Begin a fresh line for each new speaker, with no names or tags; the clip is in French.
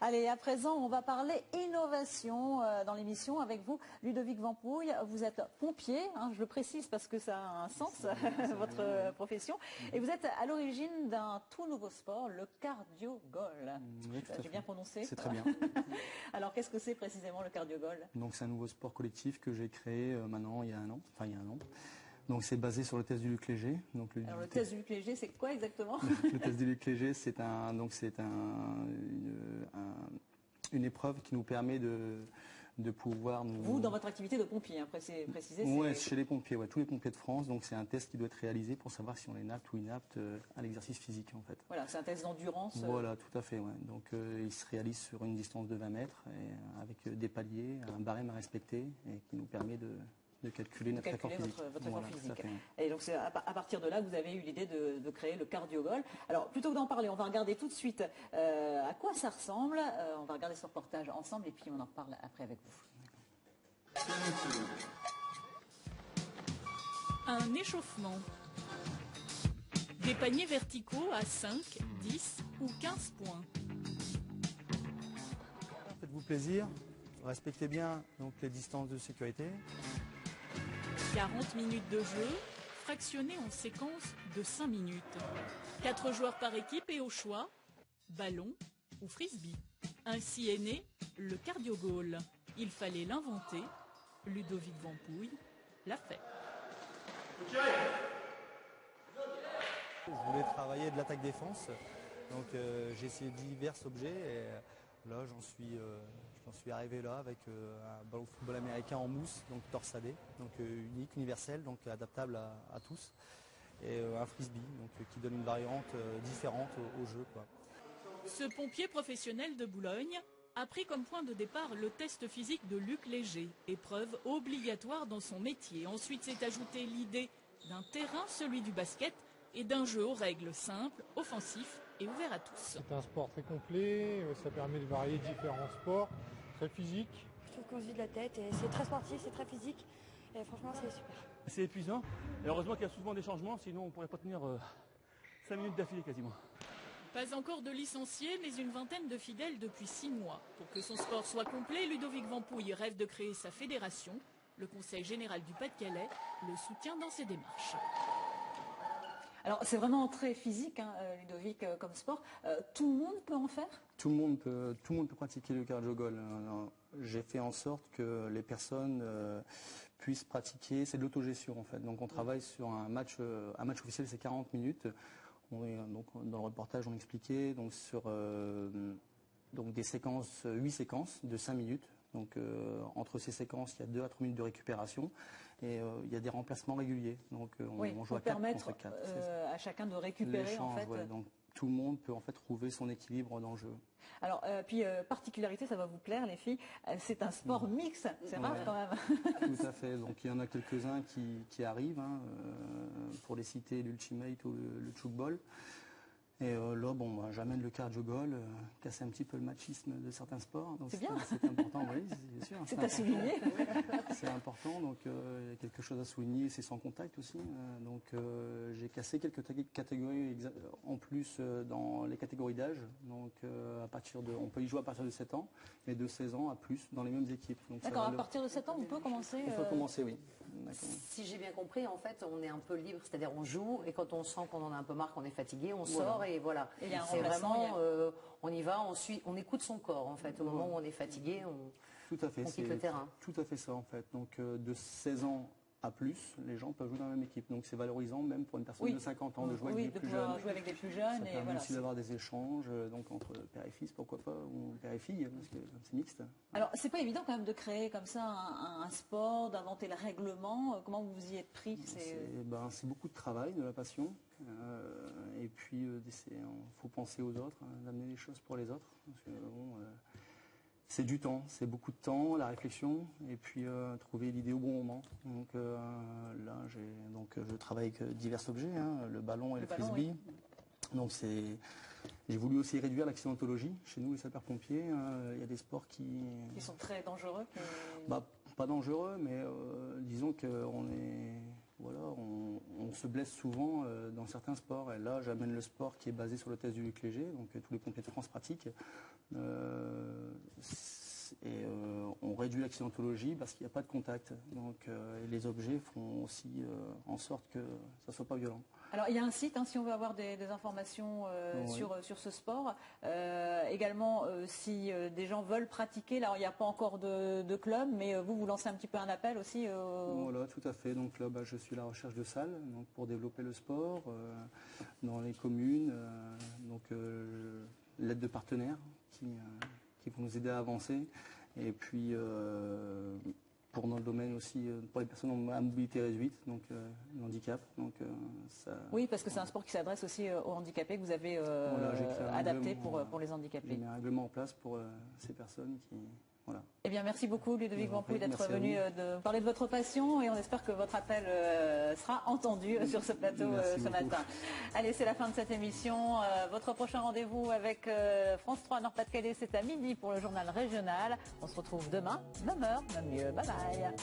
Allez, à présent, on va parler innovation dans l'émission avec vous, Ludovic Vampouille. Vous êtes pompier, hein, je le précise parce que ça a un sens, votre profession. Et vous êtes à l'origine d'un tout nouveau sport, le cardio-gol.
Oui,
J'ai bien prononcé?
C'est très bien.
Alors, qu'est-ce que c'est précisément le cardio-gol?
Donc, c'est un nouveau sport collectif que j'ai créé maintenant il y a un an. Enfin, il y a un an. Donc, c'est basé sur le test du Luc Léger. Donc,
alors, le test du Luc Léger, c'est quoi exactement?
Le test du Luc Léger, c'est une épreuve qui nous permet de pouvoir nous...
Vous, dans votre activité de pompier, hein, précisez.
Oui, chez les pompiers, ouais, tous les pompiers de France. Donc, c'est un test qui doit être réalisé pour savoir si on est apte ou inapte à l'exercice physique, en fait.
Voilà, c'est un test d'endurance.
Voilà, tout à fait, ouais. Donc, il se réalise sur une distance de 20 mètres et avec des paliers, un barème à respecter et qui nous permet de calculer notre effort physique.
Votre effort physique. Et donc c'est à partir de là que vous avez eu l'idée de créer le cardio-gol. Alors plutôt que d'en parler, on va regarder tout de suite à quoi ça ressemble. On va regarder ce reportage ensemble et puis on en reparle après avec vous.
Un échauffement. Des paniers verticaux à 5, 10 ou 15 points.
Faites-vous plaisir, respectez bien donc, les distances de sécurité.
40 minutes de jeu, fractionnées en séquences de 5 minutes. 4 joueurs par équipe et au choix, ballon ou frisbee. Ainsi est né le cardio-goal. Il fallait l'inventer. Ludovic Vampouille l'a fait.
Je voulais travailler de l'attaque-défense, donc j'ai essayé divers objets et là j'en suis arrivé là avec un ballon de football américain en mousse, donc torsadé, donc unique, universel, donc adaptable à tous, et un frisbee, donc qui donne une variante différente au jeu, quoi.
Ce pompier professionnel de Boulogne a pris comme point de départ le test physique de Luc Léger, épreuve obligatoire dans son métier. Ensuite s'est ajoutée l'idée d'un terrain, celui du basket, et d'un jeu aux règles simples, offensif et ouvert à tous.
C'est un sport très complet, ça permet de varier différents sports, très physique.
Je trouve qu'on se vide la tête et c'est très sportif, c'est très physique et franchement c'est super.
C'est épuisant et heureusement qu'il y a souvent des changements, sinon on ne pourrait pas tenir 5 minutes d'affilée quasiment.
Pas encore de licenciés, mais une vingtaine de fidèles depuis 6 mois. Pour que son sport soit complet, Ludovic Vampouille rêve de créer sa fédération. Le Conseil général du Pas-de-Calais le soutient dans ses démarches.
Alors c'est vraiment très physique, hein, Ludovic, comme sport. Tout le monde peut en faire?
Tout le monde peut pratiquer le cardio-gol. J'ai fait en sorte que les personnes puissent pratiquer. C'est de l'autogestion en fait. Donc on travaille sur un match officiel, c'est 40 minutes. Donc dans le reportage on expliquait donc sur donc des séquences, 8 séquences de 5 minutes. Donc entre ces séquences, il y a 2 à 3 minutes de récupération et il y a des remplacements réguliers. Donc on joue à 4 contre 4.
À chacun de récupérer en fait.
Ouais, donc tout le monde peut en fait trouver son équilibre dans le jeu.
Alors puis particularité, ça va vous plaire les filles, c'est un sport mixte, c'est rare quand même.
Tout à fait. Donc il y en a quelques-uns qui arrivent, hein, pour les citer l'Ultimate ou le Tchoukball. Et là, bon, j'amène le cardio-gol, casser un petit peu le machisme de certains sports.
C'est bien.
C'est important, oui, c'est sûr.
C'est à souligner.
C'est important, donc il y a quelque chose à souligner, c'est sans contact aussi. Donc j'ai cassé quelques catégories en plus dans les catégories d'âge. Donc on peut y jouer à partir de 7 ans, mais de 16 ans à plus dans les mêmes équipes.
D'accord, à partir de 7 ans, on peut commencer.
On peut commencer, oui.
Si j'ai bien compris, en fait, on est un peu libre, c'est-à-dire on joue et quand on sent qu'on en a un peu marre, qu'on est fatigué, on sort. Et voilà, c'est vraiment, on y va, on écoute son corps en fait. Au moment où on est fatigué, on quitte le terrain.
Tout à fait ça en fait. Donc de 16 ans à plus, les gens peuvent jouer dans la même équipe. Donc c'est valorisant même pour une personne de 50 ans de jouer avec des plus jeunes.
Jouer avec des plus jeunes.
Ça permet aussi d'avoir des échanges donc entre père et fils, pourquoi pas, ou père et fille, parce que c'est mixte.
Alors c'est pas évident quand même de créer comme ça un sport, d'inventer le règlement. Comment vous y êtes pris?
C'est beaucoup de travail, de la passion. Et puis il faut penser aux autres, d'amener les choses pour les autres. Parce que, c'est du temps, c'est beaucoup de temps, la réflexion, et puis trouver l'idée au bon moment. Donc là, je travaille avec divers objets, hein, le ballon et le frisbee. Oui. Donc j'ai voulu aussi réduire l'accidentologie. Chez nous, les sapeurs-pompiers, il y a des sports qui
sont très dangereux.
Pas dangereux, mais disons qu'on est voilà, on se blesse souvent dans certains sports. Et là, j'amène le sport qui est basé sur le test du Luc Léger, donc tous les pompiers de France pratiquent. On réduit l'accidentologie parce qu'il n'y a pas de contact. Donc les objets font aussi en sorte que ça ne soit pas violent.
Alors il y a un site, si on veut avoir des informations sur ce sport. Également, si des gens veulent pratiquer, là il n'y a pas encore de club, mais vous lancez un petit peu un appel aussi.
Voilà, tout à fait. Donc là, je suis à la recherche de salles donc, pour développer le sport dans les communes. L'aide de partenaires qui vont nous aider à avancer. Et puis pour notre domaine aussi, pour les personnes à mobilité réduite, donc le handicap.
Oui, parce que c'est un sport qui s'adresse aussi aux handicapés que vous avez adapté pour les handicapés.
J'ai mis un règlement en place pour ces personnes qui... Voilà.
Eh bien, merci beaucoup Ludovic Vampouille d'être venu de parler de votre passion et on espère que votre appel sera entendu sur ce plateau ce matin. Allez, c'est la fin de cette émission. Votre prochain rendez-vous avec France 3 Nord-Pas-de-Calais, c'est à midi pour le journal régional. On se retrouve demain, même heure, même lieu. Bye bye.